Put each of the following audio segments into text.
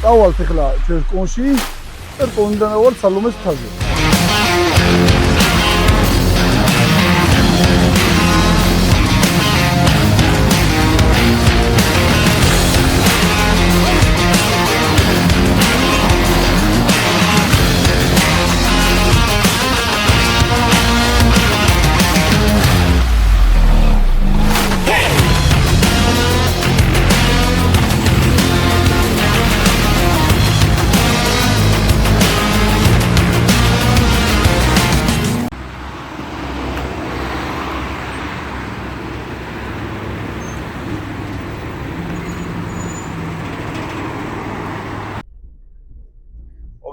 წავალთ ახლა ჩვენ კონში და კონიდან ვარ სალომეს მთაზე.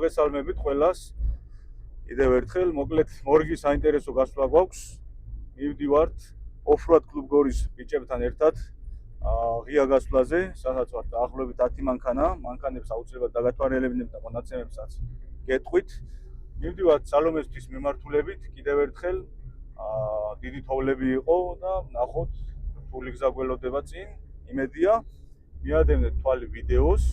მოგესალმებით ყველას. კიდევ ერთხელ, მოკლედ მორგი საინტერესო გასვლა გვაქვს. მივდივართ ოფროად კლუბ გორის ბიჭებთან ერთად. ღია გასვლაზე, სადაც ვართ დაახლოებით 10 მანქანა. მანქანებს აუცილებლად დაგათვალიერებინებთ და მონაცემებსაც გეტყვით. მივდივართ სალომესთვის მიმართულებით. კიდევ ერთხელ დიდი თოვლები იყო და ნახოთ რთული გზა გველოდება წინ. იმედია მიადევნეთ თვალი ვიდეოს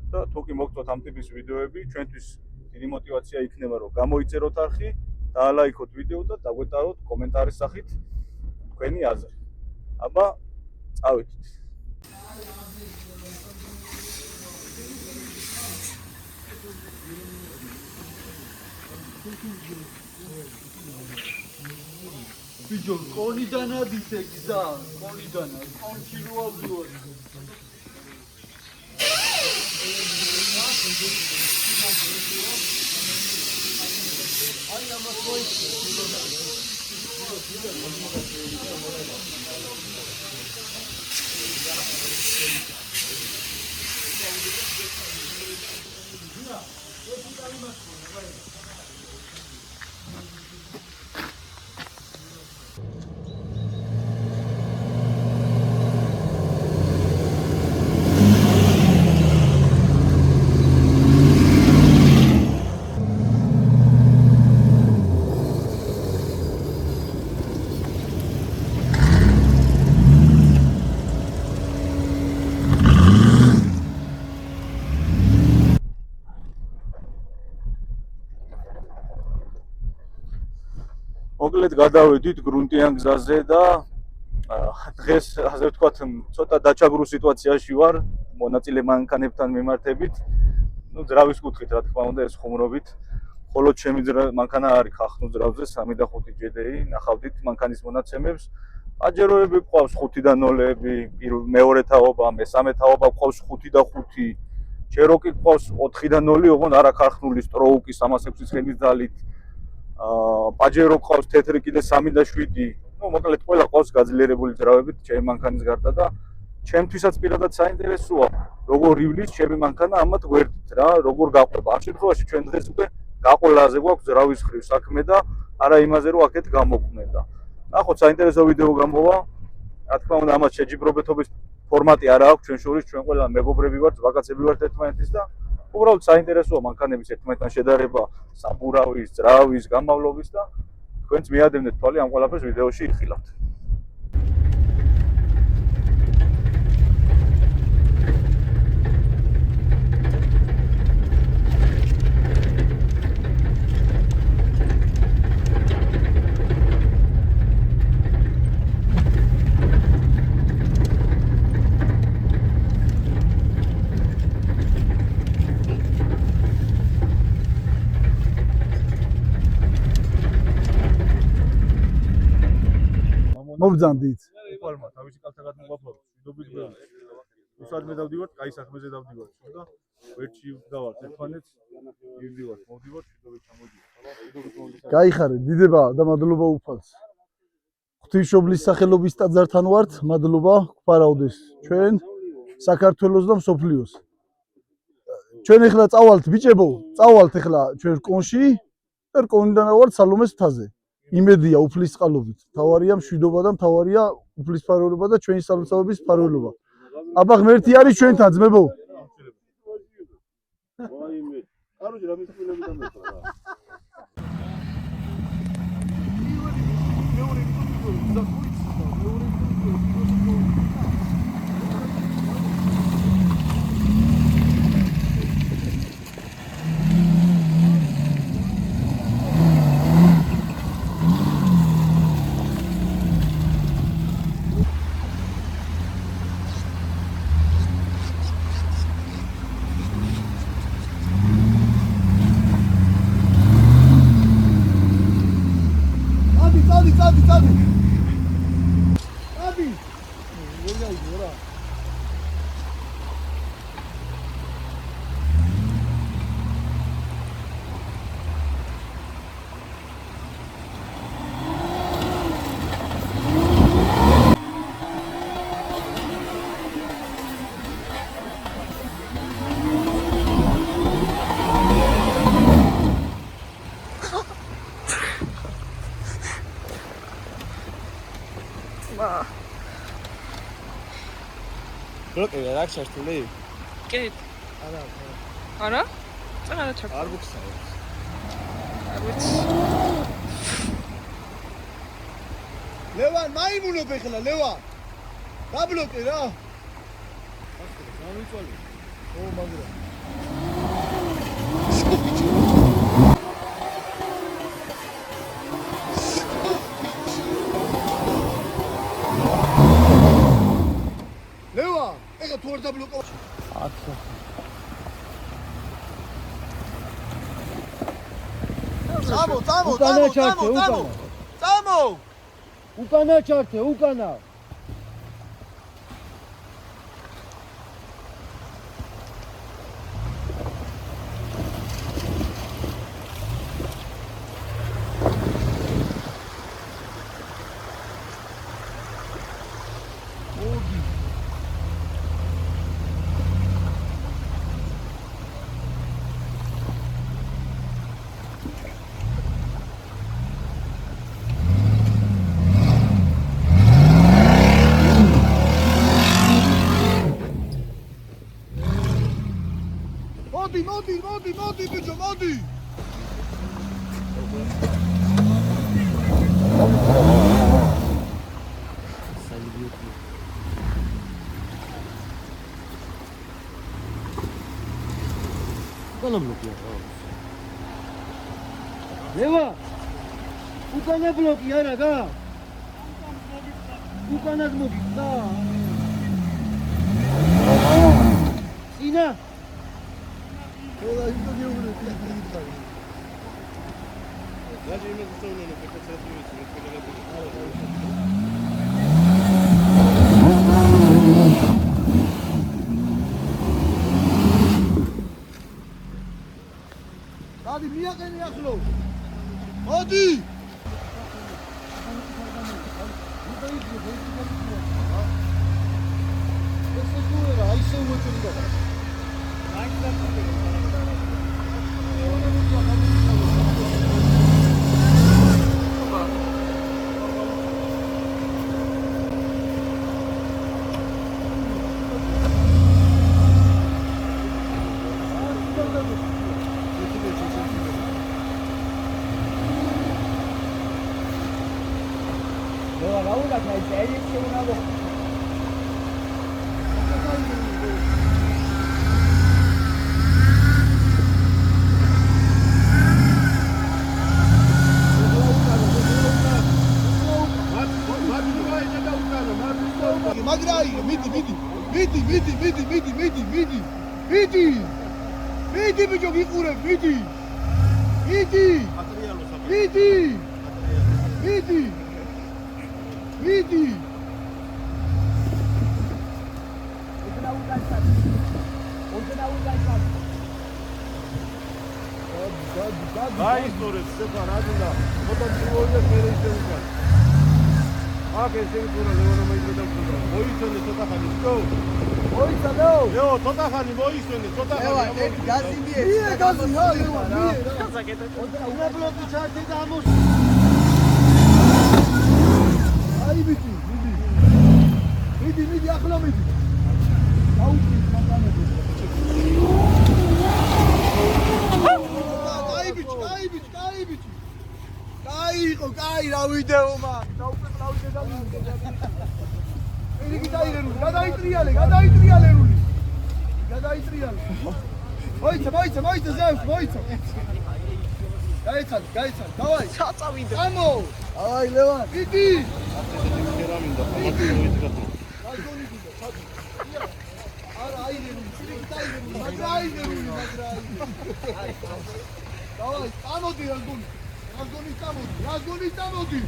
და თუ კი მოგწოთ ამ ტიპის ვიდეოები, ჩვენთვის დიდი мотиваცია იქნება, რომ გამოიწეროთ არხი, დაალაიქოთ ვიდეო და დაგვეტაროთ კომენტარის სახით თქვენი აზრი. აბა, წავედით. ბიჭო, კონიდანა დისე გზა, კონიდანა, კონში რო ავდივარ. მოკლედ გადავედით გრუნტიან გზაზე და დღეს ასე ვთქვათ ცოტა დაჩაგრულ სიტუაციაში ვარ მონაწილე მანქანებთან მიმართებით. ძრავის კუთხით რა თქმა უნდა ეს ხუმრობით. ხოლო ჩემი მანქანა არის ხახნუ ძრავზე 3 და 5 ჯედეი. ნახავდით მანქანის მონაცემებს. აჯეროები გვყავს 5 და 0-ები, მეორე თაობა, მესამე თაობა გვყავს 5 და 5. ჩეროკი გვყავს 4 და 0, ოღონდ არა ხახნული სტროუკი 306 ცხენის ძალით. პაჯერო ყავს თეთრი კიდე 3 და 7. ნუ მოკლედ ყველა ყავს გაძლიერებული ძრავებით ჩემი მანქანის გარდა და ჩემთვისაც პირადად საინტერესოა როგორ ივლის ჩემი მანქანა ამათ გვერდით რა, როგორ გაყვება. ამ შემთხვევაში ჩვენ დღეს უკვე გაყოლაზე გვაქვს ძრავის ხრივ საქმე და არა იმაზე რომ აქეთ გამოყვნენ და ნახოთ საინტერესო ვიდეო გამოვა. რა თქმა უნდა ამას შეჯიბრობეთობის ფორმატი არა აქვს ჩვენ შორის, ჩვენ ყველა მეგობრები ვართ, ვაკაცები ვართ ერთმანეთის და უბრალოდ საინტერესოა მანქანების ერთმანეთთან შედარება, საბურავის, ძრავის, გამავლობის და თქვენც მიადევნეთ თვალი ამ ყველაფერს ვიდეოში იხილავთ. მობძანდით. უფალმა თავისი კალთაგად მოგვაფლობთ. მშვიდობით გვერდით. უსადმე დავდივართ, კაი საქმეზე დავდივართ და ვერჩი ვდავართ ერთმანეთს. მივდივართ, მოვდივართ, მშვიდობით ჩამოდივართ. გაიხარე, დიდება და მადლობა უფალს. ღვთისმშობლის სახელობის ტაძართან ვართ, მადლობა გვფარავდეს ჩვენ საქართველოს და მსოფლიოს. ჩვენ ახლა წავალთ ბიჭებო, წავალთ ახლა ჩვენ კონში და კონიდან ვართ სალომეს მთაზე. იმედია უფლის წყალობით. თავარია მშვიდობა და თავარია უფლის ფარველობა და ჩვენი სალოცავების ფარველობა. აბა ღმერთი არის ჩვენთან ძმებო. ვაიმე. კაროჩე რა მისულები დამეწვა რა. ბლოკი რა ჩართული? კი. არა? წაღარა ჩაქ. არ გიქცევ. არ ვიცი. ლევან, მაიმუნობ ეხლა, ლევან. დაბლოკე რა. გამიწვალი. ო, მაგრამ. ლევან, ეხლა თუ არ დაბლოკო. წამო. უკანა ჩართე, უკანა. მოდი, ბიჭო, მოდი. უკანა ბლოკია. ლევა. უკანა ბლოკი არა გა? უკანა მოგიწა. სინა რა იმედი სწავლობ დადი მიაყენი ახლო მოდი ეს სულ აისე მოწონდა მიდი ბიჭო გიყურებ მიდი გაისტორებს სეპარატულა მოტოციკლზე ფერეიშე უკან აქ ესე ვიყურა ლევანო მეძდა და მოიცონე ცოტა ხანი ვსო მოიცადო ლეო ცოტა ხანი მოიცონე ცოტა ხანი გაზი მიე გაზი ჰა ლეო მიე გაზაკეთე უნდა ბლოკი ჩართე და ამოს აი მიდი ახლა მიდი აუჩი მაგანები კაი რა ვიდეო მაგ დაუპეტრაუდე და იგი გადაიტრიალე მოიცა ზევს მოიცა გაიცან დავაი წავიდე ამო აი ლევან იგი რა მინდა ხომაკი არა აიდერული დავაი ამოდი რაზგონი წამოდი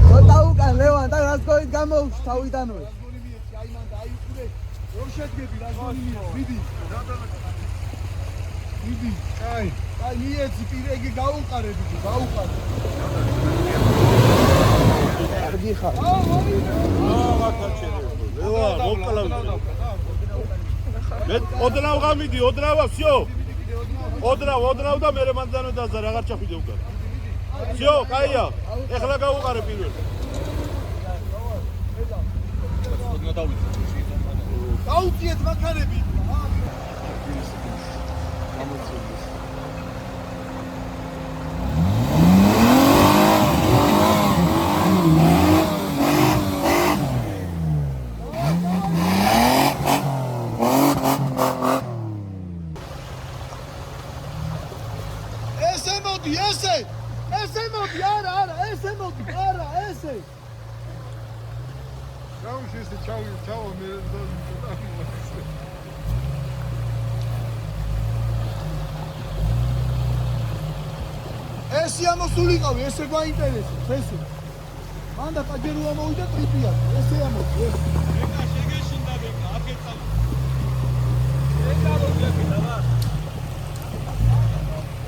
ცოტა უკან ლევან და რაზგონით გამოვში თავიდანვე რაზგონი მიეცი აი მან და აი უკრე რომ შედგები რაზგონი მიეცი მიდი აი მიეცი პირეგი გაუყარები კარგი ხარ ლევან მოკლავ მე ოდნავ გამიდი ოდნავა всё ოდნავ და მე მანდანო დაზა რაღაც ჩახვიდე უკან всё კაია ეხლა გავუყარე პირველ დაუწიეთ მანქანები. ესე მოდი, არა, ესე მოდი, არა, ესე. Ჩაუში ესე ჩავა მე ესე ამოსულიყავი, ესე გვაინტერესებს, ესე. მანდა პაჯერო ამოვიდა ტრიპია, ესე ამოდი, ესე. ეკა შეგეშინდა ბეკა, აკეცა. ეკა მოდი დავა.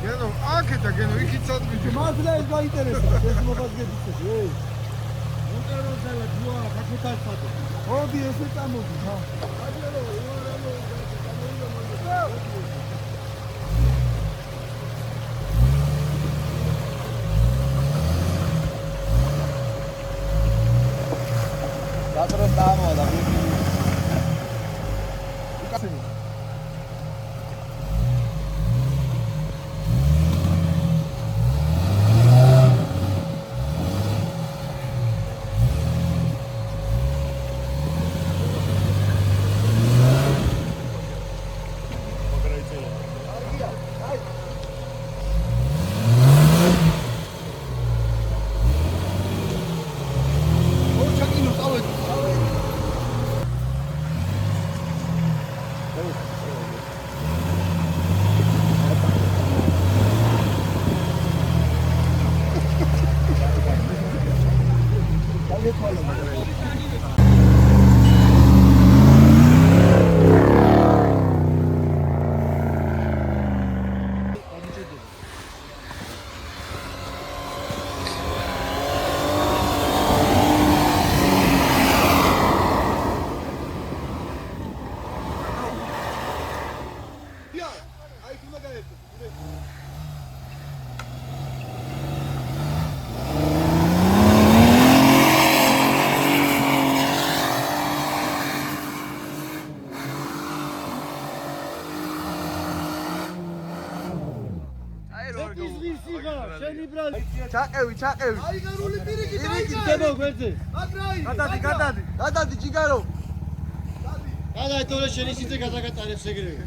გენო, აკეთა გენო, იქით წოდვიდი. მართლა ეს გვაინტერესებს, ეს მოგაგებიც ესე. მონტეროზელა ჯუა, ხათეთას ფატო. მოდი ესე წამოდი, ხა. პაჯერო, Datro stavo da ჩაყევი. აიგარული პირიქით დებო გვერდზე. გადადი ჯიგარო. გადა თორე შენი სიძე გადაგატარებს ეგრევე.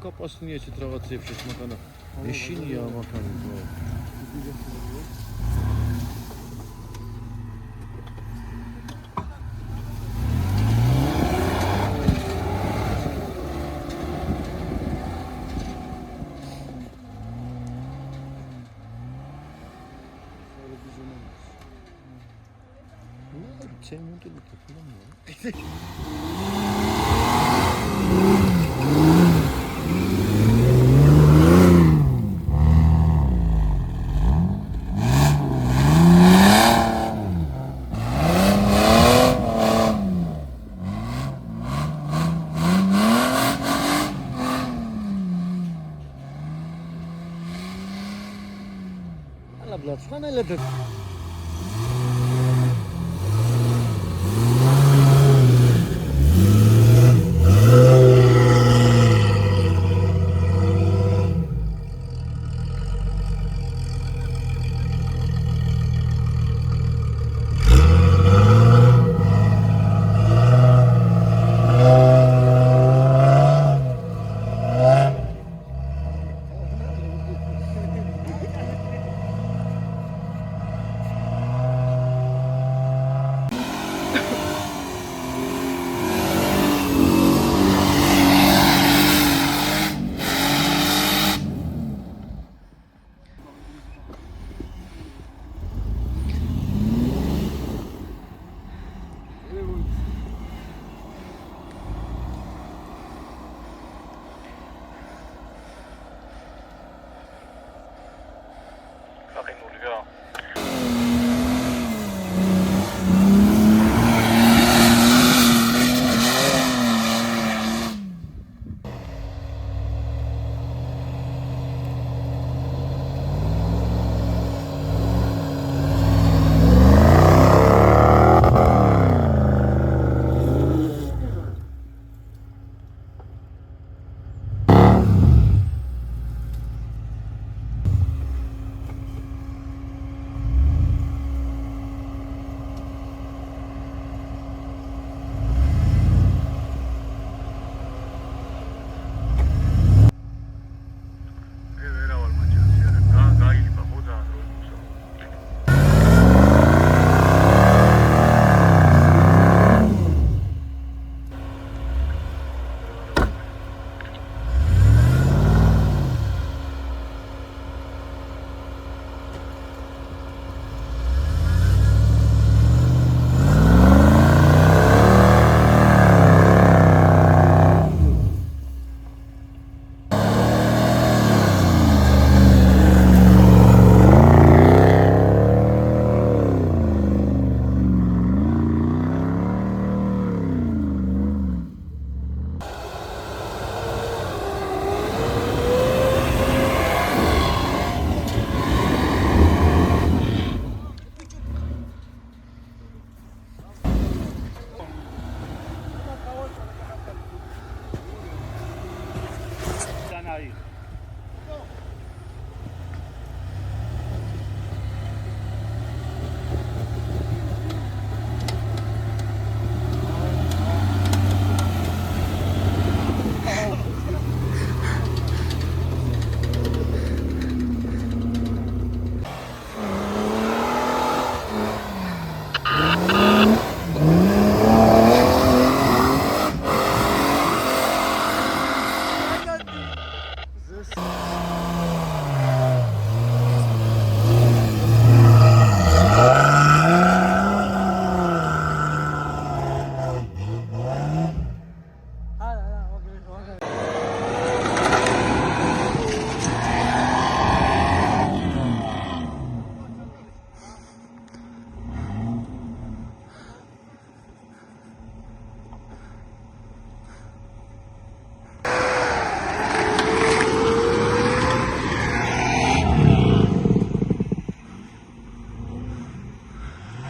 Kapasını için travatı yapacağız makana. Eşin ya makana.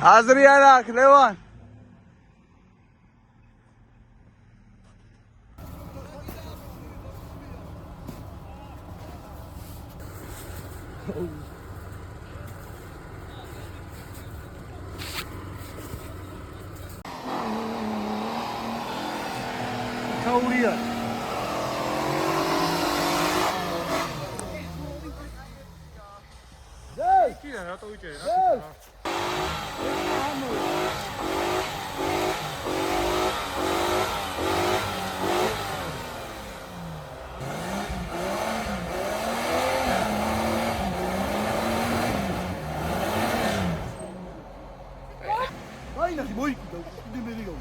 აზრი არ აქვს ლევან ჩაურია კი რატო ვიჭერე რა დაინახი მოიკიდა კიდე მე ვიგავ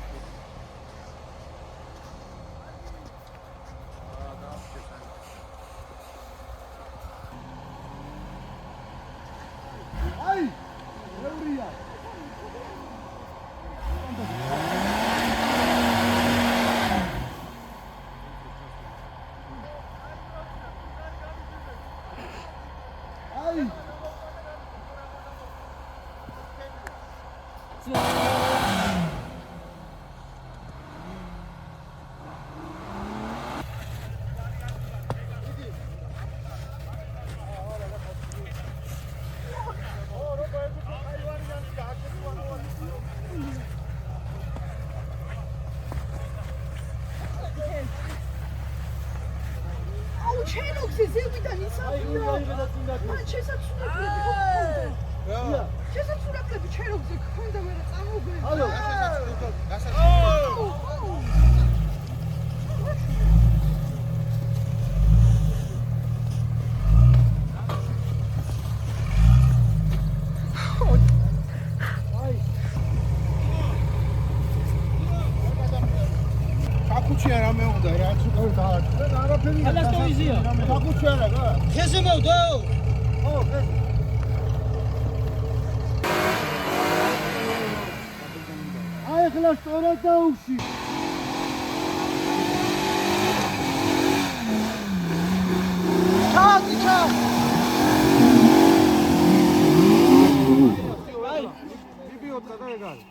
აი ევრია აი ჩენოქსი ზევიდან ისაბია. მან შესაძლებლები. შესაძლებლები ჩენოქსი ქონდა ვერა წამოგვედა. ალო. კაკუჩია რამე უნდა რა ცოტა და არაფერი არა სტოიზია კაკუჩია რა ხეზე მოვდო ო ხეზე აი ხლა სწორად დაუში ჩადი ჩა აი ბიბიოთკა და ეგარი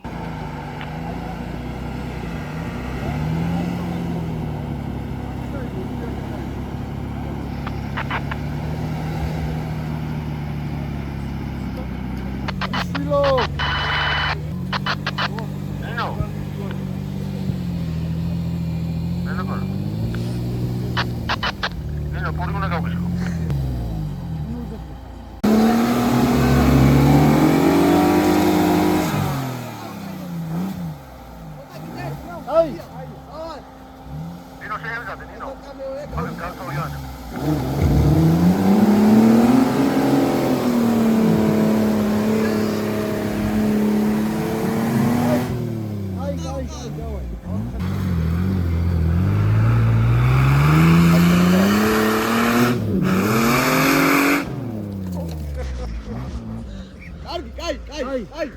აი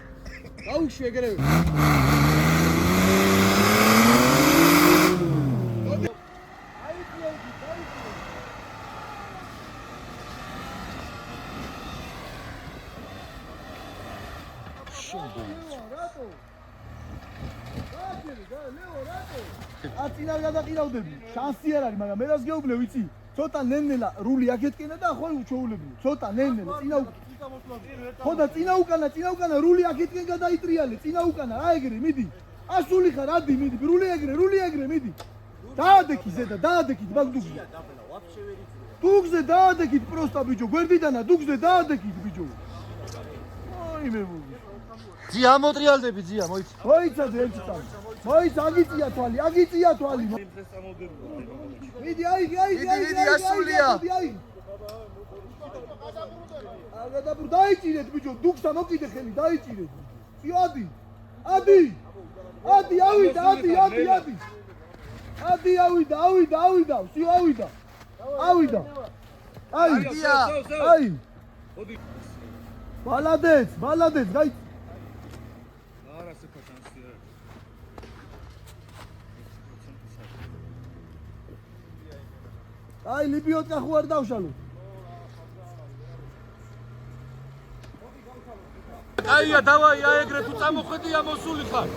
გაუშვი ეგრევე აწინა გადაყირავდები შანსი არ არის მაგრამ მე რას გეუბნე ვიცი ცოტა ნენელა რული აქეთკენა და ახლა უჩოულებრივ ცოტა ნენელა წინა ხოდა წინა უკანა რული აქეთკენ გადაიტრიალე წინა უკანა რა ეგრე მიდი ასული ხარ ადი მიდი რული ეგრე მიდი დაადექი ზედა დაადექით მაგდუგზე დუგზე დაადექით პროსტა ბიჭო გვერდიდანა დუგზე დაადექით ბიჭო აი მე მოვი ძია მოტრიალდები ძია მოიცა მოიცადე ერთი წამი მოიცა აგიწია თვალი მიდი აი ასულია აგადაბურ დაიჭირეთ ბიჭო დუგსა მოკიდე ხელი დაიჭირეთ სიო ადი ავიდა სიო ავიდა აი ბალადეც გაი არა სეფა შანსია აი ლიბიოტკა ხო არ დავშალო აია დავაი აეგრე თუ წამოხედია მოსული ხარ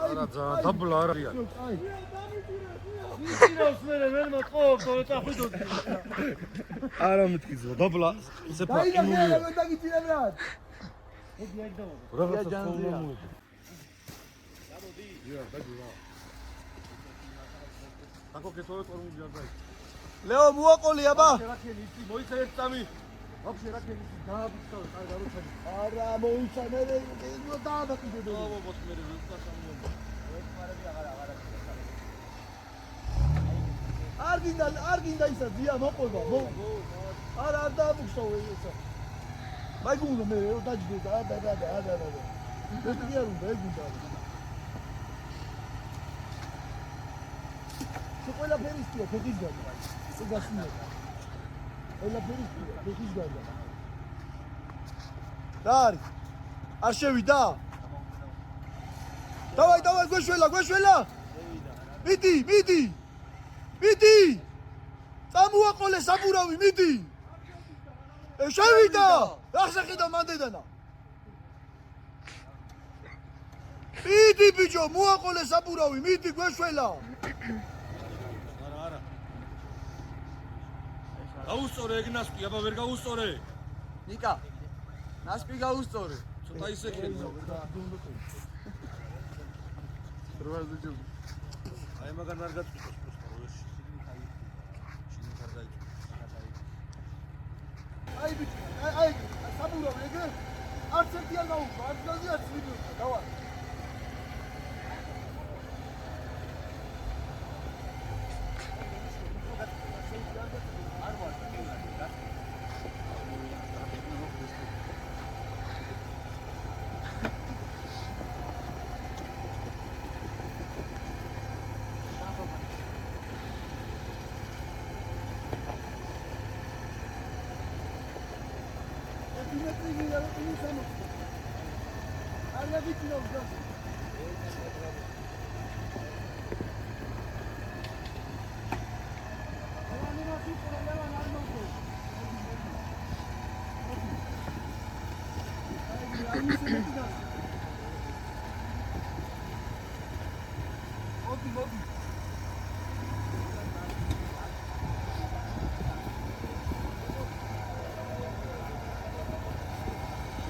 არა ძალიან დაბლა არია აი ისინოს მე ვერ მოწყობ თორე წახვიდო არა მეთქიძო დაბლა სეფა იმული და დაგიწირე რა მოდი აი დავა რა ჯანზია დადი დაგურა აკო კეთოე კორმული ჯარდაი ლეო მოაყოლი აბა შერაქენი იცი მოიცა ერთ წამი ვაფშე რაქენი დააბიცხავ აი გარუჩანი არა მოიცა მე დააბიცხე დო აბა მოწმე მე ვიცა სამიო ეს მარები აღარა არ გინდა ისა ძია მოყოლვა არა არ დააბიცხავ ესა მაი გუნდა მე დაჯდე და მე კი არ უნდა ეგ გუნდა ყველა ფერისია ფეხის გარდა ისე გასულა ყველა ფერისია ფეხის გარდა და არის არ შევიდა დავაი გვეშველა მიდი წამოაყოლე საბურავი მიდი შევიდა რა შეხედა მანდედანა მიდი ბიჭო მოაყოლე საბურავი მიდი გვეშველა გაუსწორე ეგ ნასპი, აბა ვერ გაუსწორე. ნიკა ნასპი გაუსწორე ცოტა ისე ქედა. აი მაგან არ გაწყვიტოს პროსტა აი ბიჭო აი საბურავი ეგრე არც ერთი არ გაუხვა არც გაზი არც ვიდეო დავა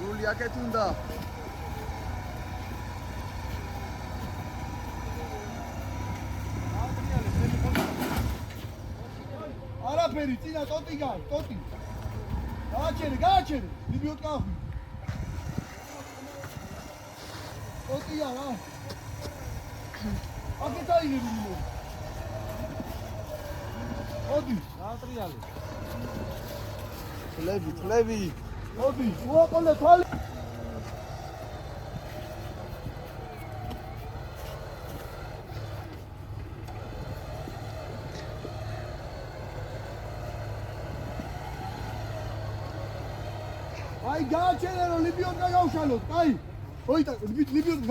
რული აკეთ უნდა არაფერი წინა ტოტი გააჩერე მიბიოთ კახი ტოტია რა აკეთ აიღები მო ოდი გაატრიალე. თლები ოდი მოაყოლე თვალი აი გააჩერე რომ ლიბიოთ გაგავშალოთ კაი ოიტა ლიბიოთ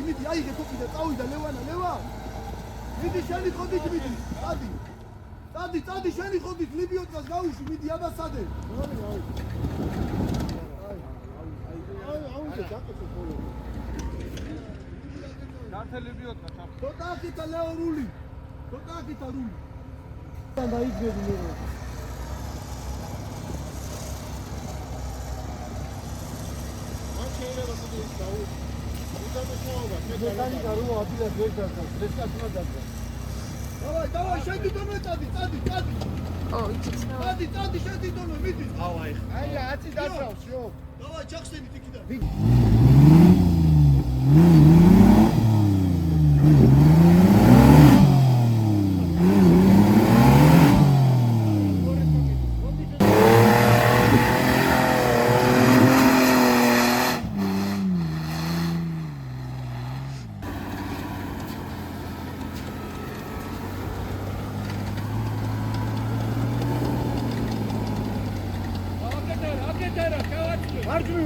მიდი აიღე თუკი და წავიდა ლევან მიდი შენი ხოდით მიდი წადი შენი ხოდით ლიბიოტას გაუში მიდი აბასადე გართე ლიბიოტა ჩაფ. ცოტა აკითა ლეო რული დაიგდები მე მან შეიძლება მოდი დაუ მექანიკა რო აბილას ვერ გასა დესკაცმა დაგა დავაი შენი დონე წადი ო იცი წადი შენი დონე მიდი აი აცი დაწავს შო დავაი ჩახსენით იქიდან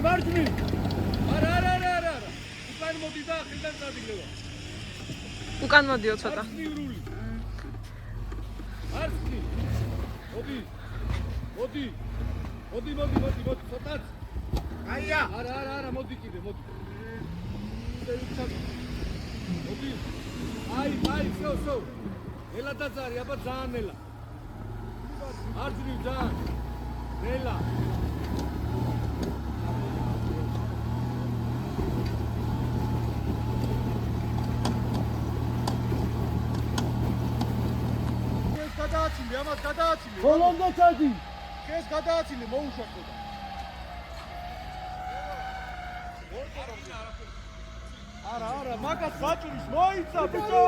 მარჯვნივ არა უკან მოდი და ახლა წადიღება უკან მოდიო ცოტა არცი მოდი ცოტაც აია არა მოდი კიდე მოდი აი, всё. ელა დაწარი, აბა ძალიან ელა. არ ძრივ ძალიან. ელა. ეს გადააცილე, ამას გადააცილე. ბოლომდე ჩადი. ეს გადააცილე, მოუშვახო და. არა, მაგას საჭურის მოიცა, ბიჭო.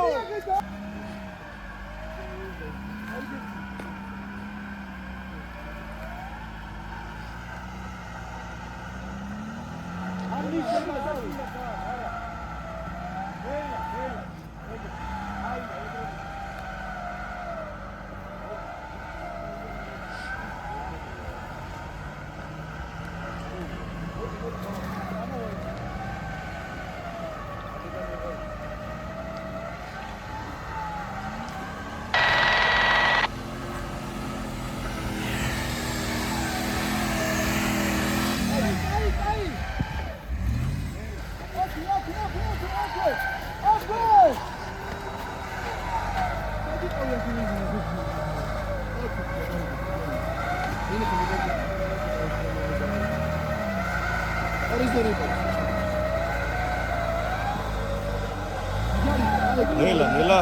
ნელა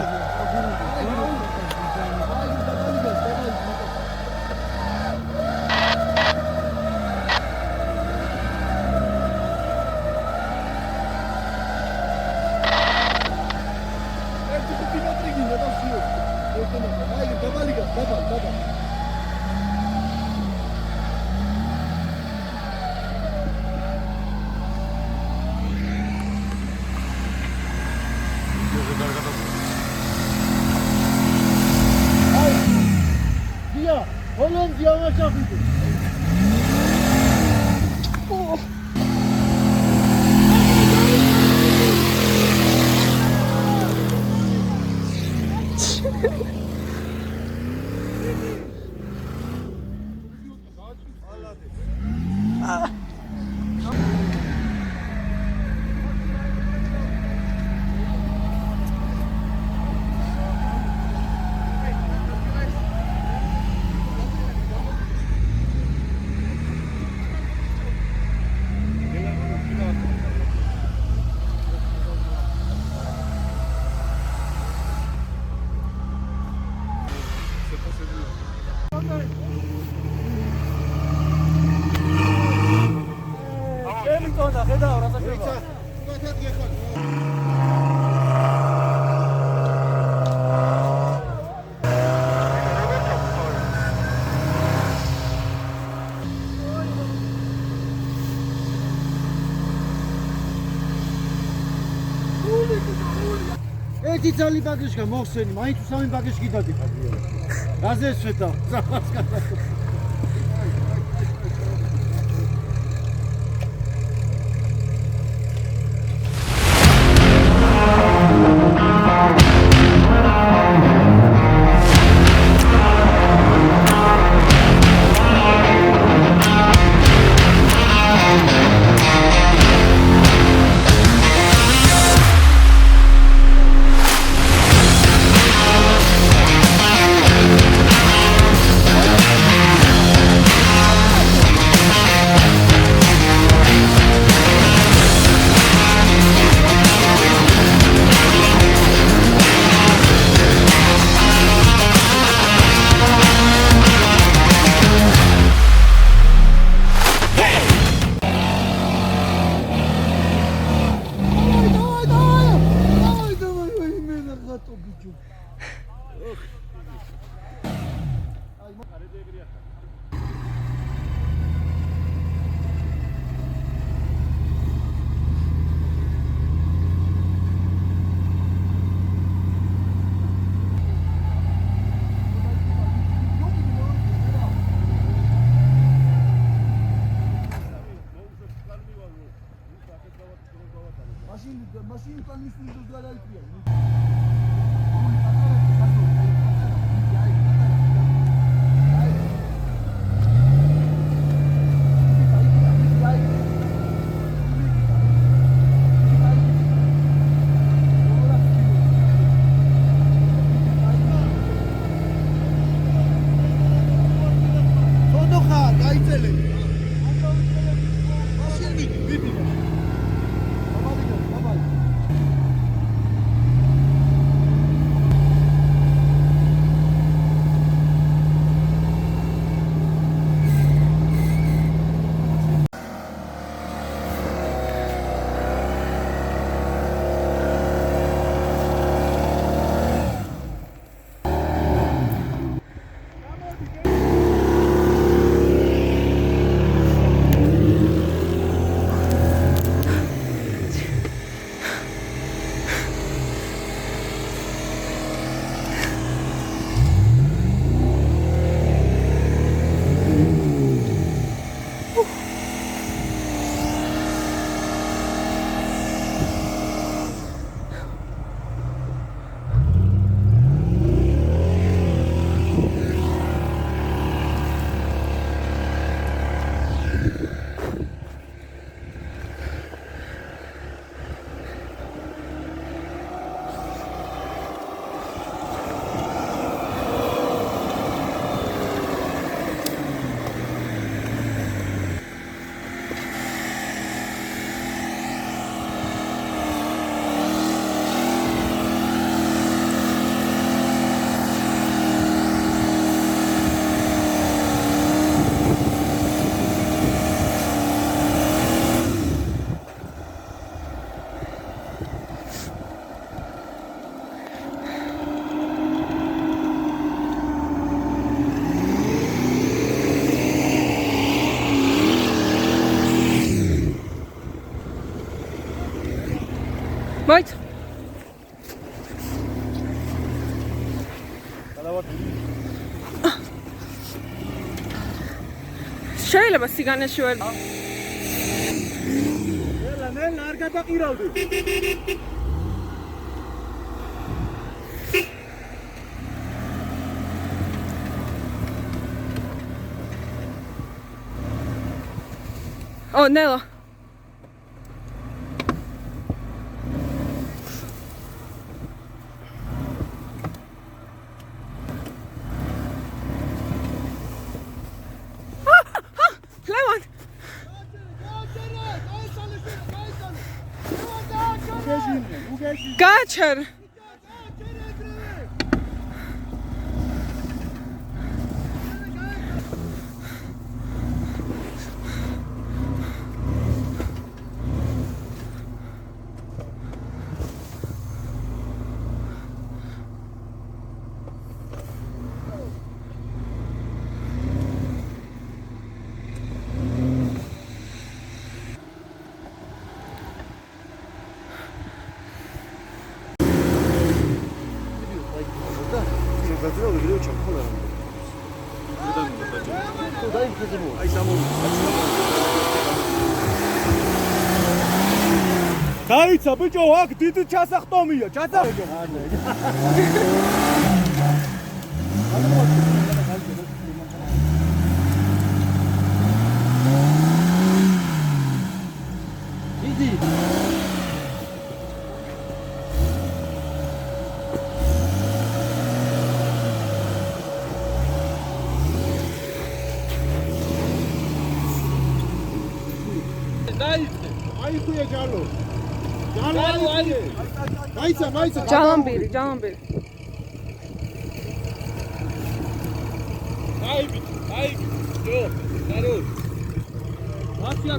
ერთი ძალი ბაგეშკა მოხსენი, მაინც სამი ბაგეშკი დადიხარ. რაზე შედა? ზამას გადა. машину там не снизу сгорали φίλε. შეიძლება სიგანეში ვერ ნელა არ გადაყირავდი. ო ნელა ლევან გაჩერ დაიცა ბიჭო, აქ დიდი ჩასახტომია, აიქუია ჯალო. მაიცა. ჯალამბირი. აი, ჯო, კარო. მათია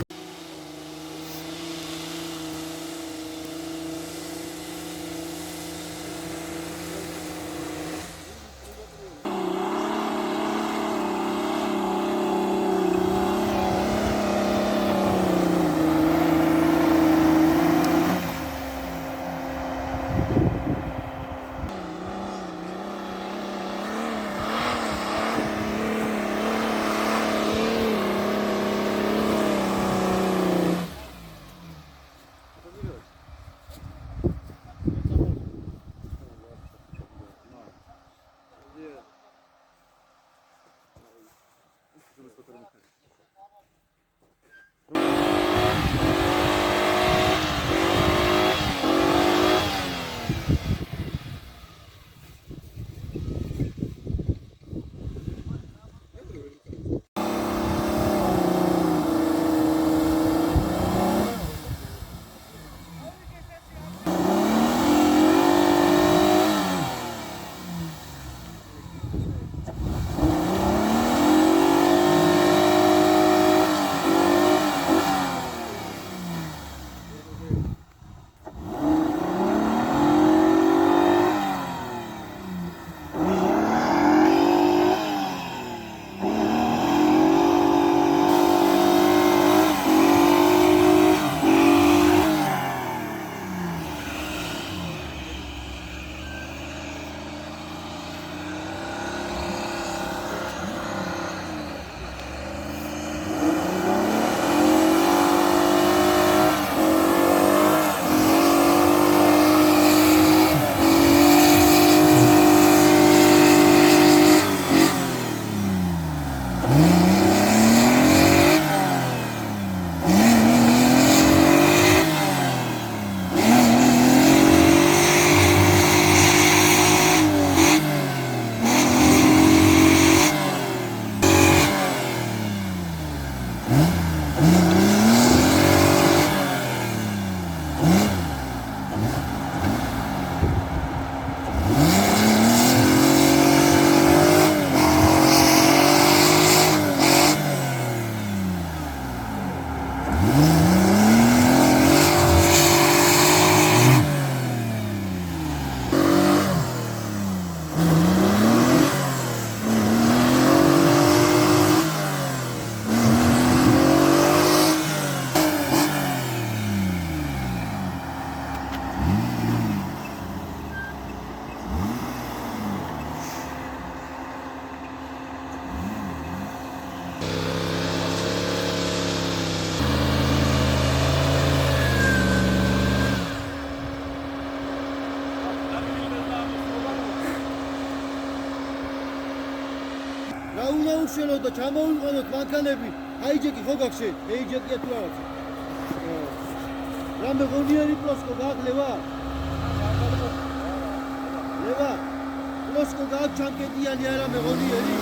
რა უნდა უშველოთ და ჩამოვიყვანოთ მანქანები. ჰაიჯეკი ხო გაგშენ? ჰაიჯეკია თუ რაღაცა. რამე ღონიერი პლოსკო გააკლევა? ლევა. პლოსკო გააკ ჩანკეტიანი არა მე ღონიერი?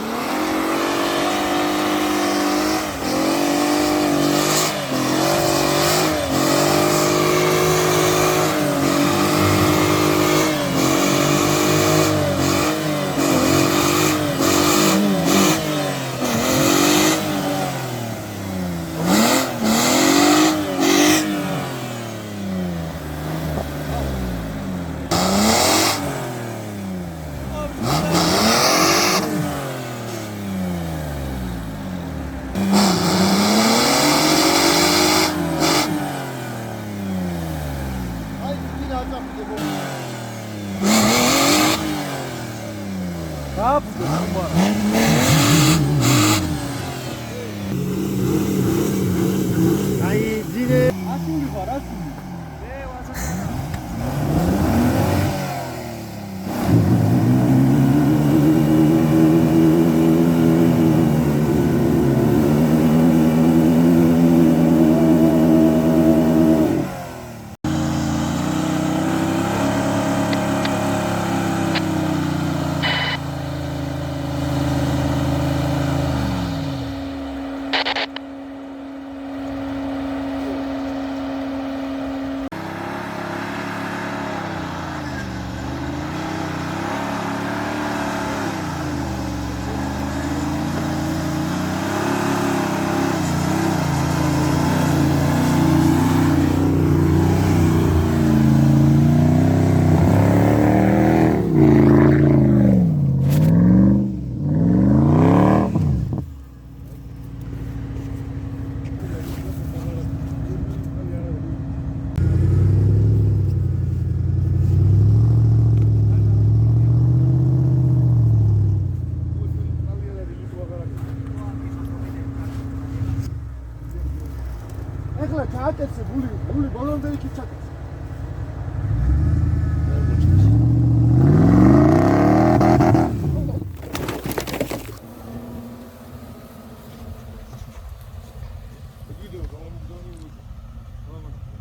ეხლა ჩააკეთე გული ბოლომდე იქ ჩაკეთე.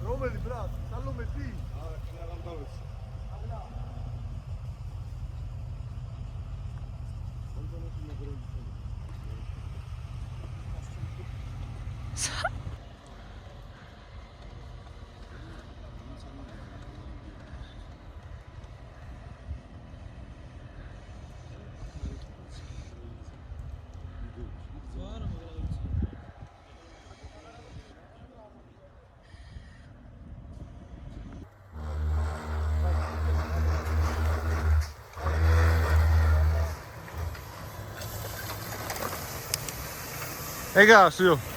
რომელი ბრატ, სალომეთი? აა, შეიძლება გამდავეს. ეგაა, სიო.